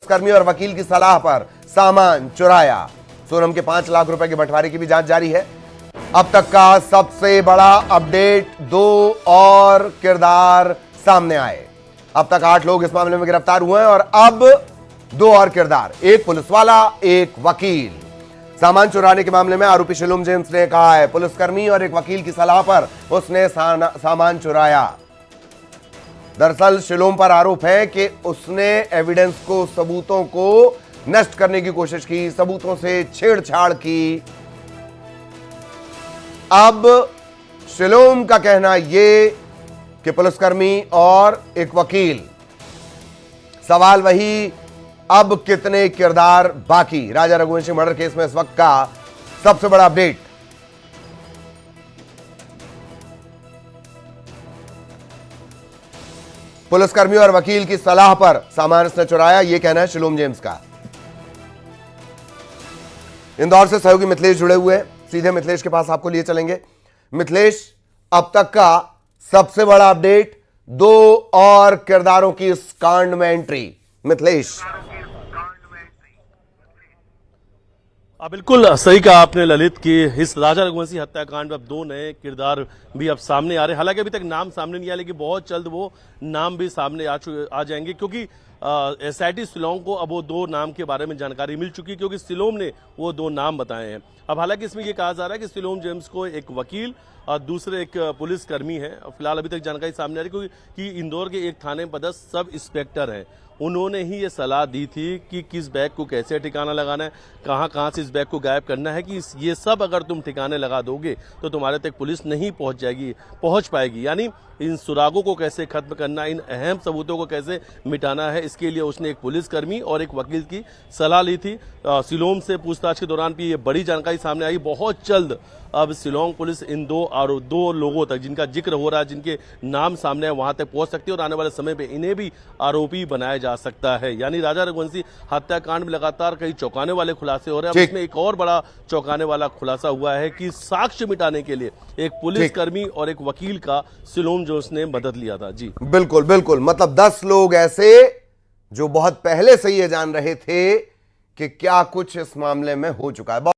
कर्मी और वकील की सलाह पर सामान चुराया। सोनम के 5 लाख रुपए के बंटवारे की भी जांच जारी है। अब तक का सबसे बड़ा अपडेट, 2 और किरदार सामने आए। अब तक 8 लोग इस मामले में गिरफ्तार हुए हैं और अब 2 और किरदार, एक पुलिस वाला, एक वकील। सामान चुराने के मामले में आरोपी शिलोम जेम्स ने कहा है पुलिसकर्मी और एक वकील की सलाह पर उसने सामान चुराया। दरअसल शिलोम पर आरोप है कि उसने एविडेंस को, सबूतों को नष्ट करने की कोशिश की, सबूतों से छेड़छाड़ की। अब शिलोम का कहना यह कि पुलिसकर्मी और एक वकील, सवाल वही, अब कितने किरदार बाकी। राजा रघुवंशी मर्डर केस में इस वक्त का सबसे बड़ा अपडेट। पुलिसकर्मी और वकील की सलाह पर सामान इसने चुराया, यह कहना है शिलोम जेम्स का। इंदौर से सहयोगी मिथिलेश जुड़े हुए हैं, सीधे मिथिलेश के पास आपको लिए चलेंगे। मिथिलेश, अब तक का सबसे बड़ा अपडेट, 2 और किरदारों की इस कांड में एंट्री। मिथिलेश। बिल्कुल सही कहा आपने ललित कि इस राजा रघुवंशी हत्याकांड में अब 2 नए किरदार भी अब सामने आ रहे हैं। हालांकि अभी तक नाम सामने नहीं आया, लेकिन बहुत जल्द वो नाम भी सामने आ जाएंगे, क्योंकि एसआईटी शिलोंग को अब वो 2 नाम के बारे में जानकारी मिल चुकी है, क्योंकि शिलोम ने वो 2 नाम बताए हैं। अब हालांकि इसमें ये कहा जा रहा है कि शिलोम जेम्स को एक वकील और दूसरे एक पुलिसकर्मी है। फिलहाल अभी तक जानकारी सामने आ रही है कि इंदौर के एक थाने पदस्थ सब इंस्पेक्टर हैं, उन्होंने ही ये सलाह दी थी कि किस बैग को कैसे ठिकाना लगाना है, कहां से इस बैग को गायब करना है, कि ये सब अगर तुम ठिकाने लगा दोगे तो तुम्हारे तक पुलिस नहीं पहुंच पाएगी। यानी इन सुरागों को कैसे खत्म करना, इन अहम सबूतों को कैसे मिटाना है, इसके लिए उसने एक पुलिसकर्मी और एक वकील की सलाह ली थी। शिलोंग से पूछताछ के दौरान भी ये बड़ी जानकारी सामने आई। बहुत जल्द अब शिलोंग पुलिस इन 2 लोगों तक, जिनका जिक्र हो रहा है, जिनके नाम सामने है, वहां तक पहुंच सकती है और आने वाले समय में इन्हें भी आरोपी बनाया जा सकता है। यानी राजा रघुवंशी हत्याकांड में लगातार कई चौंकाने वाले खुलासे हो रहे हैं। अब इसमें एक और बड़ा चौंकाने वाला खुलासा हुआ है कि साक्ष्य मिटाने के लिए एक पुलिसकर्मी और एक वकील का शिलोम जोश ने मदद लिया था। जी बिल्कुल बिल्कुल, मतलब 10 लोग ऐसे जो बहुत पहले से ये जान रहे थे कि क्या कुछ इस मामले में हो चुका है।